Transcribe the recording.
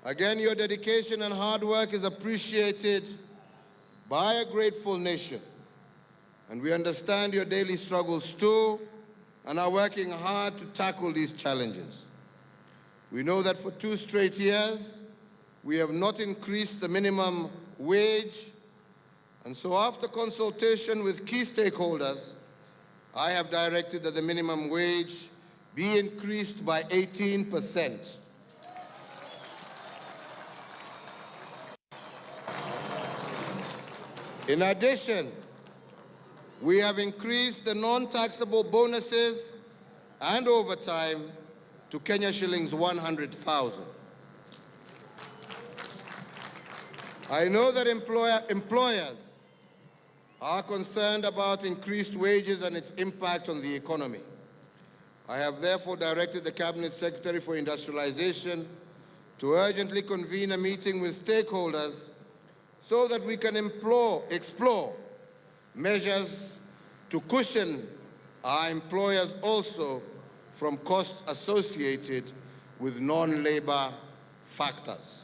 Again, your dedication and hard work is appreciated by a grateful nation. And we understand your daily struggles too, and are working hard to tackle these challenges. We know that for 2 straight years, we have not increased the minimum wage, and so after consultation with key stakeholders, I have directed that the minimum wage be increased by 18%. In addition, we have increased the non-taxable bonuses and overtime to Kenya shillings 100,000. I know that employers are concerned about increased wages and its impact on the economy. I have therefore directed the Cabinet Secretary for Industrialization to urgently convene a meeting with stakeholders so that we can explore measures to cushion our employers also from costs associated with non-labor factors.